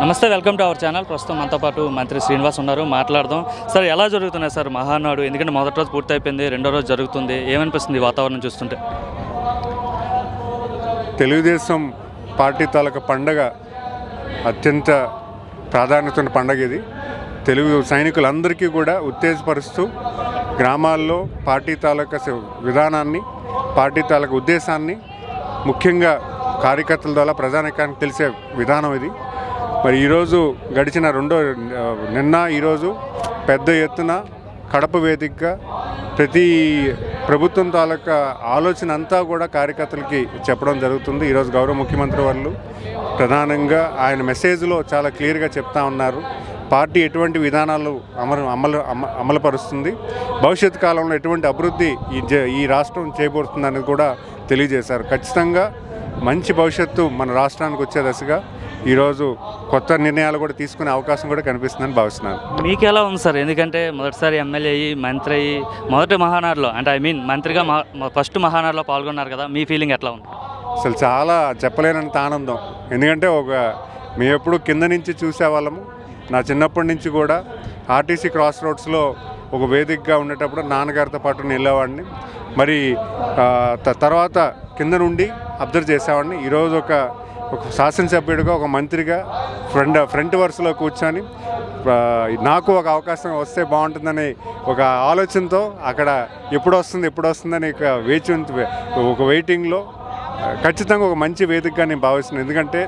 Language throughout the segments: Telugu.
నమస్తే, వెల్కమ్ టు అవర్ ఛానల్. ప్రస్తుతం మనతో పాటు మంత్రి శ్రీనివాస్ ఉన్నారు, మాట్లాడదాం. సార్, ఎలా జరుగుతున్నాయి సార్ మహానాడు? ఎందుకంటే మొదటి రోజు పూర్తి అయిపోయింది, రెండో రోజు జరుగుతుంది. ఏమనిపిస్తుంది వాతావరణం చూస్తుంటే? తెలుగుదేశం పార్టీ తాలూకా పండగ అత్యంత ప్రాధాన్యత ఉన్న పండగ ఇది. తెలుగు సైనికులందరికీ కూడా ఉత్తేజపరుస్తూ గ్రామాల్లో పార్టీ తాలూకా విధానాన్ని, పార్టీ తాలూకా ఉద్దేశాన్ని ముఖ్యంగా కార్యకర్తల ద్వారా ప్రజానికానికి తెలిసే విధానం ఇది. మరి ఈరోజు గడిచిన నిన్న ఈరోజు పెద్ద ఎత్తున కడప వేదికగా ప్రతి ప్రభుత్వం తాలూకా ఆలోచన అంతా కూడా కార్యకర్తలకి చెప్పడం జరుగుతుంది. ఈరోజు గౌరవ ముఖ్యమంత్రి వాళ్ళు ప్రధానంగా ఆయన మెసేజ్లో చాలా క్లియర్గా చెప్తా ఉన్నారు. పార్టీ ఎటువంటి విధానాలు అమలుపరుస్తుంది, భవిష్యత్ కాలంలో ఎటువంటి అభివృద్ధి ఈ రాష్ట్రం చేయబోతుంది అనేది కూడా తెలియజేశారు. ఖచ్చితంగా మంచి భవిష్యత్తు మన రాష్ట్రానికి వచ్చే దశగా ఈరోజు కొత్త నిర్ణయాలు కూడా తీసుకునే అవకాశం కూడా కనిపిస్తుందని భావిస్తున్నాను. మీకు ఎలా ఉంది సార్? ఎందుకంటే మొదటిసారి ఎమ్మెల్యే అయ్యి మంత్రి అయ్యి మొదటి మహానాడులో, అంటే మంత్రిగా ఫస్ట్ మహానాడులో పాల్గొన్నారు కదా, మీ ఫీలింగ్ ఎట్లా ఉంది? అసలు చాలా చెప్పలేనంత ఆనందం. ఎందుకంటే మేము ఎప్పుడు కింద నుంచి చూసేవాళ్ళము. నా చిన్నప్పటి నుంచి కూడా ఆర్టీసీ క్రాస్ రోడ్స్లో ఒక వేదికగా ఉండేటప్పుడు నాన్నగారితో పాటు వెళ్ళేవాడిని. మరి తర్వాత కింద నుండి అబ్జర్వ్ చేసేవాడిని. ఈరోజు ఒక శాసనసభ్యుడిగా, ఒక మంత్రిగా ఫ్రంట్ వరుసలో కూర్చొని నాకు ఒక అవకాశం వస్తే బాగుంటుందని ఒక ఆలోచనతో అక్కడ ఎప్పుడు వస్తుందని ఒక వెయిటింగ్లో ఖచ్చితంగా ఒక మంచి వేదికగా నేను భావిస్తున్నాను. ఎందుకంటే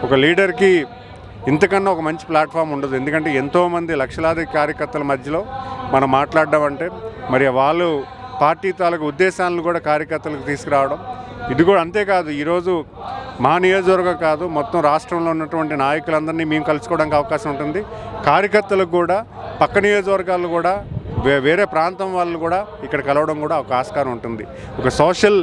ఒక లీడర్కి ఇంతకన్నా ఒక మంచి ప్లాట్ఫామ్ ఉండదు. ఎందుకంటే ఎంతోమంది లక్షలాది కార్యకర్తల మధ్యలో మనం మాట్లాడడం అంటే, మరి వాళ్ళు పార్టీ తాలూకు ఉద్దేశాలను కూడా కార్యకర్తలకు తీసుకురావడం, ఇది కూడా అంతేకాదు. ఈరోజు మా నియోజకవర్గం కాదు, మొత్తం రాష్ట్రంలో ఉన్నటువంటి నాయకులందరినీ మేము కలుసుకోవడానికి అవకాశం ఉంటుంది. కార్యకర్తలకు కూడా పక్క నియోజకవర్గాలు కూడా వేరే ప్రాంతం వాళ్ళు కూడా ఇక్కడ కలవడం కూడా ఒక ఆస్కారం ఉంటుంది. ఒక సోషల్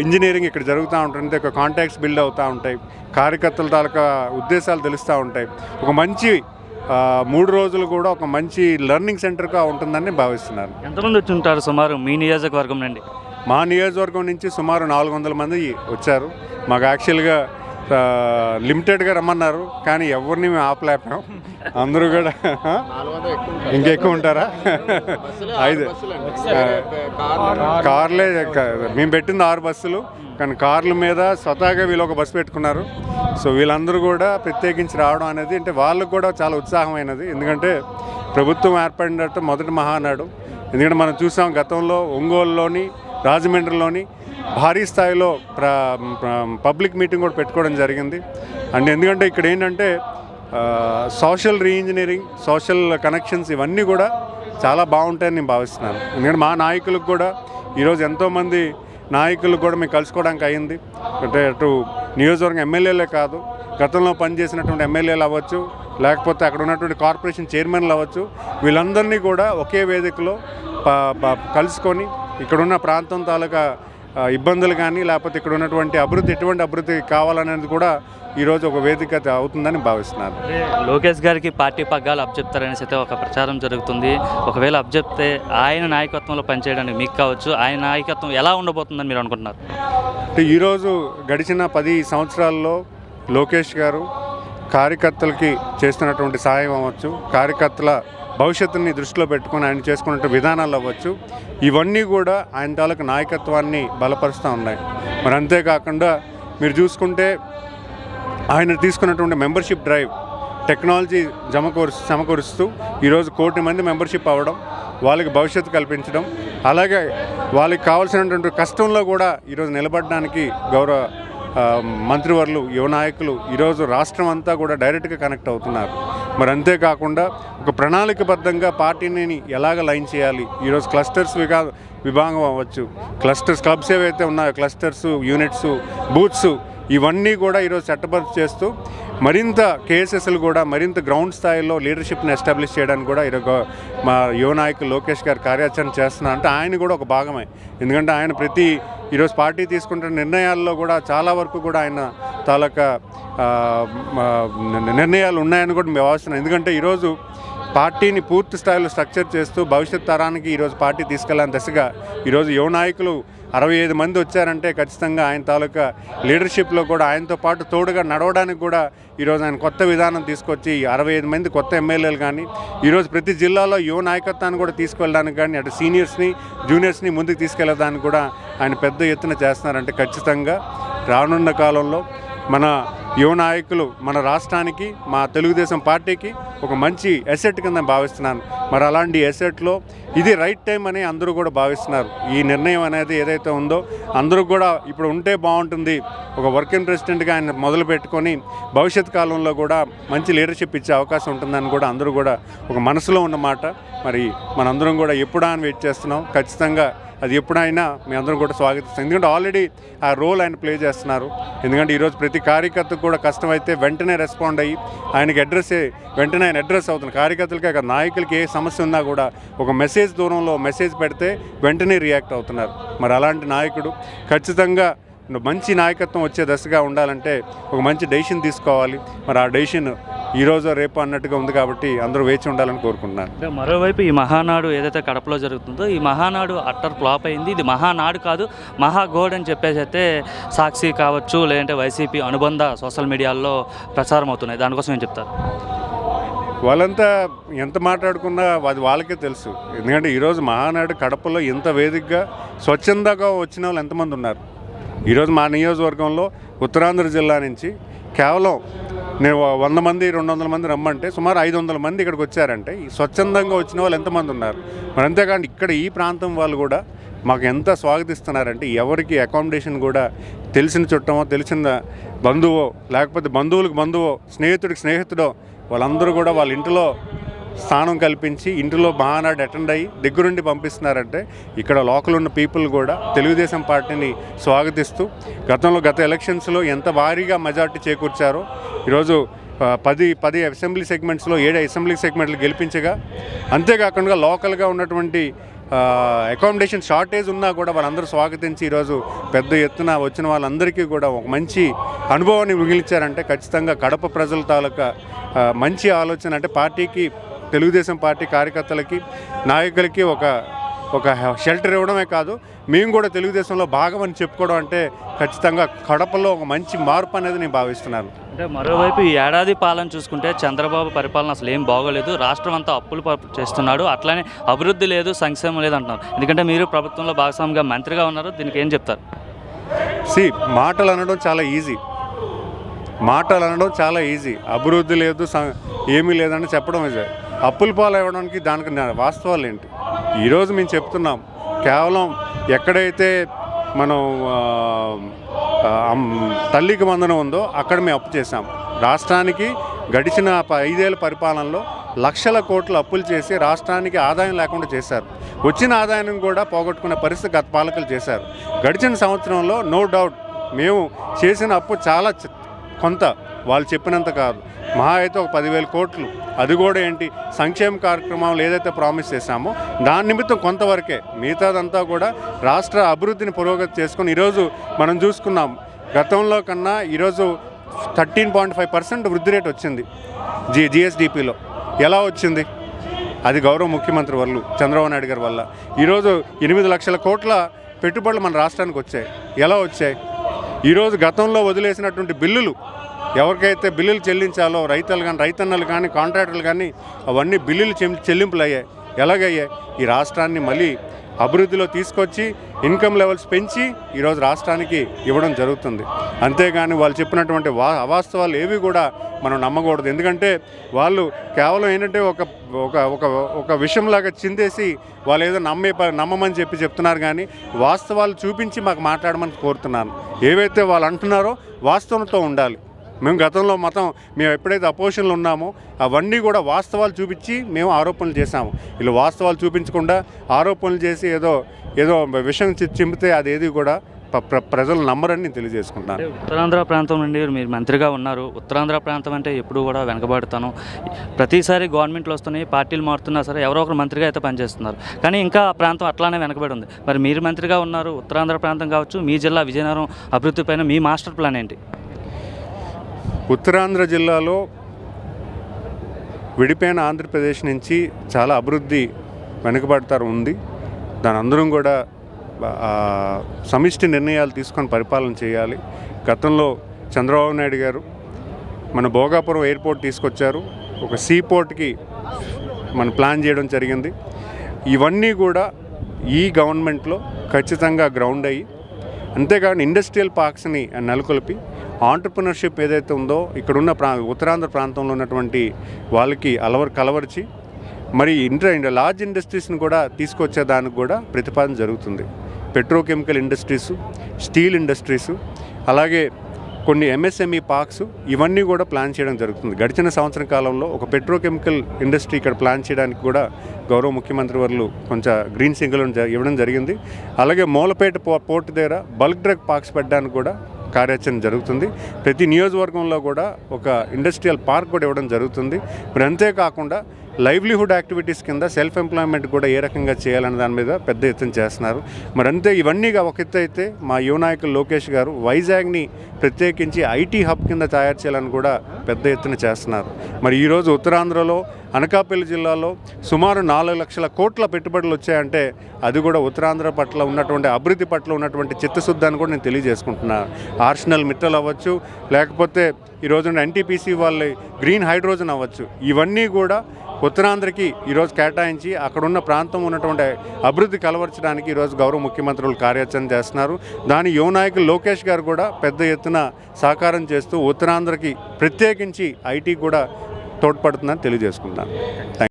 ఇంజనీరింగ్ ఇక్కడ జరుగుతూ ఉంటుంది. ఒక కాంటాక్ట్స్ బిల్డ్ అవుతూ ఉంటాయి. కార్యకర్తల తాలూకా ఉద్దేశాలు తెలుస్తూ ఉంటాయి. ఒక మంచి 3 రోజులు కూడా ఒక మంచి లెర్నింగ్ సెంటర్గా ఉంటుందని భావిస్తున్నాను. ఎంతమంది వచ్చి ఉంటారు సుమారు మీ నియోజకవర్గం నుండి? మా నియోజకవర్గం నుంచి సుమారు 400 మంది వచ్చారు. మాకు యాక్చువల్గా లిమిటెడ్గా రమ్మన్నారు, కానీ ఎవరిని మేము ఆపలేపాం. అందరూ కూడా ఇంకెక్కువ ఉంటారా? 5 కార్లే. మేము పెట్టింది 6 బస్సులు, కానీ కార్ల మీద స్వతహాగా వీళ్ళు ఒక బస్సు పెట్టుకున్నారు. సో వీళ్ళందరూ కూడా ప్రత్యేకించి రావడం అనేది అంటే వాళ్ళకు కూడా చాలా ఉత్సాహమైనది. ఎందుకంటే ప్రభుత్వం ఏర్పడినట్టు మొదటి మహానాడు. ఎందుకంటే మనం చూసాం గతంలో ఒంగోలులోని, రాజమండ్రిలోని భారీ స్థాయిలో పబ్లిక్ మీటింగ్ కూడా పెట్టుకోవడం జరిగింది. అండ్ ఎందుకంటే ఇక్కడ ఏంటంటే సోషల్ రీఇంజనీరింగ్, సోషల్ కనెక్షన్స్ ఇవన్నీ కూడా చాలా బాగుంటాయని నేను భావిస్తున్నాను. ఎందుకంటే మా నాయకులకు కూడా ఈరోజు ఎంతోమంది నాయకులు కూడా మేము కలుసుకోవడానికి అయింది. అంటే అటు నియోజకవర్గం ఎమ్మెల్యేలే కాదు, గతంలో పనిచేసినటువంటి ఎమ్మెల్యేలు అవ్వచ్చు, లేకపోతే అక్కడ ఉన్నటువంటి కార్పొరేషన్ చైర్మన్లు అవ్వచ్చు, వీళ్ళందరినీ కూడా ఒకే వేదికలో కలుసుకొని ఇక్కడున్న ప్రాంతం తాలూకా ఇబ్బందులు కానీ, లేకపోతే ఇక్కడ ఉన్నటువంటి అభివృద్ధి, ఎటువంటి అభివృద్ధి కావాలనేది కూడా ఈరోజు ఒక వేదిక అవుతుందని భావిస్తున్నాను. లోకేష్ గారికి పార్టీ పగ్గాలు అప్పచెప్తారనేసి అయితే ఒక ప్రచారం జరుగుతుంది. ఒకవేళ అప్పచెప్తే ఆయన నాయకత్వంలో పనిచేయడానికి మీకు కావచ్చు, ఆయన నాయకత్వం ఎలా ఉండబోతుందని మీరు అనుకుంటున్నారు? అంటే ఈరోజు గడిచిన 10 సంవత్సరాల్లో లోకేష్ గారు కార్యకర్తలకి చేస్తున్నటువంటి సాయం అవ్వచ్చు, కార్యకర్తల భవిష్యత్తుని దృష్టిలో పెట్టుకుని ఆయన చేసుకున్న విధానాలు అవ్వచ్చు, ఇవన్నీ కూడా ఆయన తాలూకు నాయకత్వాన్ని బలపరుస్తూ ఉన్నాయి. మరి అంతేకాకుండా మీరు చూసుకుంటే ఆయన తీసుకున్నటువంటి మెంబర్షిప్ డ్రైవ్, టెక్నాలజీ సమకూరుస్తూ ఈరోజు 1 కోటి మంది మెంబర్షిప్ అవ్వడం, వాళ్ళకి భవిష్యత్తు కల్పించడం, అలాగే వాళ్ళకి కావాల్సినటువంటి కష్టంలో కూడా ఈరోజు నిలబడడానికి గౌరవ మంత్రివర్యులు, యువ నాయకులు ఈరోజు రాష్ట్రం అంతా కూడా డైరెక్ట్గా కనెక్ట్ అవుతున్నారు. మరి అంతేకాకుండా ఒక ప్రణాళికబద్ధంగా పార్టీని ఎలాగ లైన్ చేయాలి, ఈరోజు క్లస్టర్స్ విభాగం అవ్వచ్చు, క్లబ్స్ ఏవైతే ఉన్నాయో క్లస్టర్స్, యూనిట్స్, బూత్స్, ఇవన్నీ కూడా ఈరోజు చట్టబద్ధ చేస్తూ మరింత కేఎస్ఎస్లు కూడా మరింత గ్రౌండ్ స్థాయిలో లీడర్షిప్ని ఎస్టాబ్లిష్ చేయడానికి కూడా ఈరోజు మా యువ నాయకులు లోకేష్ గారు కార్యాచరణ చేస్తున్నారు. అంటే ఆయన కూడా ఒక భాగమే. ఎందుకంటే ఆయన ఈరోజు పార్టీ తీసుకుంటున్న నిర్ణయాల్లో కూడా చాలా వరకు కూడా ఆయన తాలూకా నిర్ణయాలు ఉన్నాయని కూడా మేము భావిస్తున్నాం. ఎందుకంటే ఈరోజు పార్టీని పూర్తి స్థాయిలో స్ట్రక్చర్ చేస్తూ భవిష్యత్ తరానికి ఈరోజు పార్టీ తీసుకెళ్లాలని దశగా ఈరోజు యువ నాయకులు 65 మంది వచ్చారంటే ఖచ్చితంగా ఆయన తాలూకా లీడర్షిప్లో కూడా ఆయనతో పాటు తోడుగా నడవడానికి కూడా ఈరోజు ఆయన కొత్త విధానం తీసుకొచ్చి 65 మంది కొత్త ఎమ్మెల్యేలు కానీ ఈరోజు ప్రతి జిల్లాలో యువ నాయకత్వాన్ని కూడా తీసుకెళ్ళడానికి కానీ అటు సీనియర్స్ని జూనియర్స్ని ముందుకు తీసుకెళ్ళడానికి కూడా ఆయన పెద్ద ఎత్తున చేస్తున్నారంటే ఖచ్చితంగా రానున్న కాలంలో మన యువ నాయకులు మన రాష్ట్రానికి మా తెలుగుదేశం పార్టీకి ఒక మంచి ఎసెట్ కింద భావిస్తున్నాను. మరి అలాంటి ఎసెట్లో ఇది రైట్ టైం అని అందరూ కూడా భావిస్తున్నారు. ఈ నిర్ణయం అనేది ఏదైతే ఉందో అందరూ కూడా ఇప్పుడు ఉంటే బాగుంటుంది, ఒక వర్కింగ్ ప్రెసిడెంట్గా ఆయన మొదలు పెట్టుకొని భవిష్యత్ కాలంలో కూడా మంచి లీడర్షిప్ ఇచ్చే అవకాశం ఉంటుందని కూడా అందరూ కూడా ఒక మనసులో ఉన్నమాట. మరి మనందరం కూడా ఎప్పుడా అని వెయిట్ చేస్తున్నాం. ఖచ్చితంగా అది ఎప్పుడైనా మీ అందరం కూడా స్వాగతిస్తాం. ఎందుకంటే ఆల్రెడీ ఆ రోల్ ఆయన ప్లే చేస్తున్నారు. ఎందుకంటే ఈరోజు ప్రతి కార్యకర్తకు కూడా కష్టమైతే వెంటనే రెస్పాండ్ అయ్యి ఆయనకి వెంటనే ఆయన అడ్రస్ అవుతుంది. కార్యకర్తలకి నాయకులకి ఏ సమస్య ఉన్నా కూడా ఒక మెసేజ్ దూరంలో మెసేజ్ పెడితే వెంటనే రియాక్ట్ అవుతున్నారు. మరి అలాంటి నాయకుడు ఖచ్చితంగా మంచి నాయకత్వం వచ్చే దశగా ఉండాలంటే ఒక మంచి డెసిషన్ తీసుకోవాలి. మరి ఆ డెసిషన్ ఈరోజు రేపు అన్నట్టుగా ఉంది కాబట్టి అందరూ వేచి ఉండాలని కోరుకుంటున్నాను. మరోవైపు ఈ మహానాడు ఏదైతే కడపలో జరుగుతుందో ఈ మహానాడు అట్టర్ ఫ్లాప్ అయింది. ఇది మహానాడు కాదు మహాగోడ్ అని చెప్పేసి అయితే సాక్షి కావచ్చు లేదంటే వైసీపీ అనుబంధ సోషల్ మీడియాల్లో ప్రచారం అవుతున్నాయి. దానికోసం ఏం చెప్తారు? వాళ్ళంతా ఎంత మాట్లాడుకున్నా అది వాళ్ళకే తెలుసు. ఎందుకంటే ఈరోజు మహానాడు కడపలో ఎంత వేదికగా స్వచ్ఛందంగా వచ్చిన వాళ్ళు ఎంతమంది ఉన్నారు. ఈరోజు మా నియోజకవర్గంలో ఉత్తరాంధ్ర జిల్లా నుంచి కేవలం నేను 100 మంది 200 మంది రమ్మంటే సుమారు 500 మంది ఇక్కడికి వచ్చారంటే ఈ స్వచ్ఛందంగా వచ్చిన వాళ్ళు ఎంతమంది ఉన్నారు. మరి అంతేకాదు ఇక్కడ ఈ ప్రాంతం వాళ్ళు కూడా మాకు ఎంత స్వాగతిస్తున్నారంటే ఎవరికి అకామిడేషన్ కూడా తెలిసిన చుట్టమో తెలిసిన బంధువో లేకపోతే బంధువులకు బంధువో స్నేహితుడికి స్నేహితుడో వాళ్ళందరూ కూడా వాళ్ళ ఇంటిలో స్థానం కల్పించి ఇంటిలో మహానాడు అటెండ్ అయ్యి దగ్గరుండి పంపిస్తున్నారంటే ఇక్కడ లోకల్ ఉన్న పీపుల్ కూడా తెలుగుదేశం పార్టీని స్వాగతిస్తూ గత ఎలక్షన్స్లో ఎంత భారీగా మెజార్టీ చేకూర్చారో ఈరోజు 10 అసెంబ్లీ సెగ్మెంట్స్లో 7 అసెంబ్లీ సెగ్మెంట్లు గెలిపించగా అంతేకాకుండా లోకల్గా ఉన్నటువంటి అకామిడేషన్ షార్టేజ్ ఉన్నా కూడా వాళ్ళందరూ స్వాగతించి ఈరోజు పెద్ద ఎత్తున వచ్చిన వాళ్ళందరికీ కూడా ఒక మంచి అనుభవాన్ని మిగిలించారంటే ఖచ్చితంగా కడప ప్రజల తాలూకా మంచి ఆలోచన. అంటే పార్టీకి తెలుగుదేశం పార్టీ కార్యకర్తలకి నాయకులకి ఒక షెల్టర్ ఇవ్వడమే కాదు మేము కూడా తెలుగుదేశంలో భాగం అని చెప్పుకోవడం అంటే ఖచ్చితంగా కడపలో ఒక మంచి మార్పు అనేది నేను భావిస్తున్నాను. అంటే మరోవైపు ఈ ఏడాది పాలన చూసుకుంటే చంద్రబాబు పరిపాలన అసలు ఏం బాగోలేదు. రాష్ట్రం అంతా అప్పులు చేస్తున్నాడు. అట్లానే అభివృద్ధి లేదు, సంక్షేమం లేదు అంటున్నారు. ఎందుకంటే మీరు ప్రభుత్వంలో భాగస్వామిగా మంత్రిగా ఉన్నారు. దీనికి ఏం చెప్తారు? మాటలు అనడం చాలా ఈజీ. అభివృద్ధి లేదు, ఏమీ లేదని చెప్పడం ఇది. అప్పుల పాలు ఇవ్వడానికి దానికి వాస్తవాలు ఏంటి? ఈరోజు మేము చెప్తున్నాం, కేవలం ఎక్కడైతే మనం తల్లికి వందనం ఉందో అక్కడ మేము అప్పు చేశాం. రాష్ట్రానికి గడిచిన 5 ఏళ్ల పరిపాలనలో లక్షల కోట్ల అప్పులు చేసి రాష్ట్రానికి ఆదాయం లేకుండా చేశారు. వచ్చిన ఆదాయం కూడా పోగొట్టుకునే పరిస్థితి గత పాలకులు చేశారు. గడిచిన సంవత్సరంలో నో డౌట్ మేము చేసిన అప్పు చాలా కొంత, వాళ్ళు చెప్పినంత కాదు. మహా అయితే ఒక 10,000 కోట్లు. అది కూడా ఏంటి, సంక్షేమ కార్యక్రమాలు ఏదైతే ప్రామిస్ చేశామో దాని నిమిత్తం కొంతవరకే, మిగతాదంతా కూడా రాష్ట్ర అభివృద్ధిని పురోగతి చేసుకుని ఈరోజు మనం చూసుకున్నాం. గతంలో కన్నా ఈరోజు 13.5% వృద్ధి రేటు వచ్చింది జిఎస్డిపిలో. ఎలా వచ్చింది? అది గౌరవ ముఖ్యమంత్రి వాళ్ళు చంద్రబాబు నాయుడు గారి వల్ల. ఈరోజు 8 లక్షల కోట్ల పెట్టుబడులు మన రాష్ట్రానికి వచ్చాయి. ఎలా వచ్చాయి? ఈరోజు గతంలో వదిలేసినటువంటి బిల్లులు, ఎవరికైతే బిల్లులు చెల్లించాలో రైతన్నలు కానీ కాంట్రాక్టర్లు కానీ అవన్నీ బిల్లులు చెల్లింపులు అయ్యాయి. ఎలాగయ్యాయి? ఈ రాష్ట్రాన్ని మళ్ళీ అభివృద్ధిలో తీసుకొచ్చి ఇన్కమ్ లెవెల్స్ పెంచి ఈరోజు రాష్ట్రానికి ఇవ్వడం జరుగుతుంది. అంతేగాని వాళ్ళు చెప్పినటువంటి అవాస్తవాలు ఏవి కూడా మనం నమ్మకూడదు. ఎందుకంటే వాళ్ళు కేవలం ఏంటంటే ఒక విషయంలాగా చిందేసి వాళ్ళు ఏదో నమ్మమని చెప్తున్నారు. కానీ వాస్తవాలు చూపించి మాకు మాట్లాడమని కోరుతున్నాను. ఏవైతే వాళ్ళు అంటున్నారో వాస్తవంతో ఉండాలి. మేము గతంలో మేము ఎప్పుడైతే అపోజిషన్లో ఉన్నామో అవన్నీ కూడా వాస్తవాలు చూపించి మేము ఆరోపణలు చేశాము. వీళ్ళు వాస్తవాలు చూపించకుండా ఆరోపణలు చేసి ఏదో విషయం చింపితే అదేది కూడా ప్రజలు నమ్మరని నేను తెలియజేసుకుంటాను. ఉత్తరాంధ్ర ప్రాంతం నుండి మీరు మంత్రిగా ఉన్నారు. ఉత్తరాంధ్ర ప్రాంతం అంటే ఎప్పుడు కూడా వెనకబడతాను. ప్రతిసారి గవర్నమెంట్లు వస్తున్నాయి, పార్టీలు మారుతున్నా సరే ఎవరో ఒకరు మంత్రిగా అయితే పనిచేస్తున్నారు. కానీ ఇంకా ఆ ప్రాంతం అట్లానే వెనకబడి ఉంది. మరి మీరు మంత్రిగా ఉన్నారు, ఉత్తరాంధ్ర ప్రాంతం కావచ్చు, మీ జిల్లా విజయనగరం అభివృద్ధి పైన మీ మాస్టర్ ప్లాన్ ఏంటి? ఉత్తరాంధ్ర జిల్లాలో విడిపోయిన ఆంధ్రప్రదేశ్ నుంచి చాలా అభివృద్ధి వెనుకబడతారు ఉంది. దాని అందరం కూడా సమిష్టి నిర్ణయాలు తీసుకొని పరిపాలన చేయాలి. గతంలో చంద్రబాబు నాయుడు గారు మన భోగాపురం ఎయిర్పోర్ట్ తీసుకొచ్చారు, ఒక సీ పోర్ట్కి మన ప్లాన్ చేయడం జరిగింది. ఇవన్నీ కూడా ఈ గవర్నమెంట్లో ఖచ్చితంగా గ్రౌండ్ అయ్యి, అంతేకాని ఇండస్ట్రియల్ పార్క్స్ని నెలకొల్పి ఆంటర్ప్రినర్షిప్ ఏదైతే ఉందో ఇక్కడున్న ఉత్తరాంధ్ర ప్రాంతంలో ఉన్నటువంటి వాళ్ళకి కలవర్చి మరి లార్జ్ ఇండస్ట్రీస్ని కూడా తీసుకొచ్చేదానికి కూడా ప్రతిపాదన జరుగుతుంది. పెట్రోకెమికల్ ఇండస్ట్రీసు, స్టీల్ ఇండస్ట్రీసు, అలాగే కొన్ని ఎంఎస్ఎంఈ పార్క్స్ ఇవన్నీ కూడా ప్లాన్ చేయడం జరుగుతుంది. గడిచిన సంవత్సరం కాలంలో ఒక పెట్రోకెమికల్ ఇండస్ట్రీ ఇక్కడ ప్లాన్ చేయడానికి కూడా గౌరవ ముఖ్యమంత్రి వర్లు కొంచెం గ్రీన్ సిగ్నల్ ఇవ్వడం జరిగింది. అలాగే మూలపేట పోర్ట్ దగ్గర బల్క్ డ్రగ్ పార్క్స్ పెట్టడానికి కూడా కార్యాచరణ జరుగుతుంది. ప్రతి నియోజకవర్గంలో కూడా ఒక ఇండస్ట్రియల్ పార్క్ కూడా ఇవ్వడం జరుగుతుంది. మరి అంతేకాకుండా లైవ్లీహుడ్ యాక్టివిటీస్ కింద సెల్ఫ్ ఎంప్లాయ్మెంట్ కూడా ఏ రకంగా చేయాలనే దాని మీద పెద్ద ఎత్తున చేస్తున్నారు. మరి అంతే ఇవన్నీగా ఒక ఎత్తు అయితే మా యువ నాయకులు లోకేష్ గారు వైజాగ్ని ప్రత్యేకించి ఐటీ హబ్ కింద తయారు చేయాలని కూడా పెద్ద ఎత్తున చేస్తున్నారు. మరి ఈరోజు ఉత్తరాంధ్రలో అనకాపల్లి జిల్లాలో సుమారు 4 లక్షల కోట్ల పెట్టుబడులు వచ్చాయంటే అది కూడా ఉత్తరాంధ్ర పట్ల ఉన్నటువంటి అభివృద్ధి పట్ల ఉన్నటువంటి చిత్తశుద్ధాన్ని కూడా నేను తెలియజేసుకుంటున్నాను. ఆర్షనల్ మిట్టల్ అవ్వచ్చు, లేకపోతే ఈరోజు ఎన్టీపీసీ వాళ్ళ గ్రీన్ హైడ్రోజన్ అవ్వచ్చు, ఇవన్నీ కూడా ఉత్తరాంధ్రకి ఈరోజు కేటాయించి అక్కడున్న ప్రాంతం ఉన్నటువంటి అభివృద్ధి కలవర్చడానికి ఈరోజు గౌరవ ముఖ్యమంత్రులు కార్యాచరణ చేస్తున్నారు. దాని యువ నాయకులు లోకేష్ గారు కూడా పెద్ద ఎత్తున సహకారం చేస్తూ ఉత్తరాంధ్రకి ప్రత్యేకించి ఐటీ కూడా తోడ్పడుతుందని తెలియజేసుకుంటాను.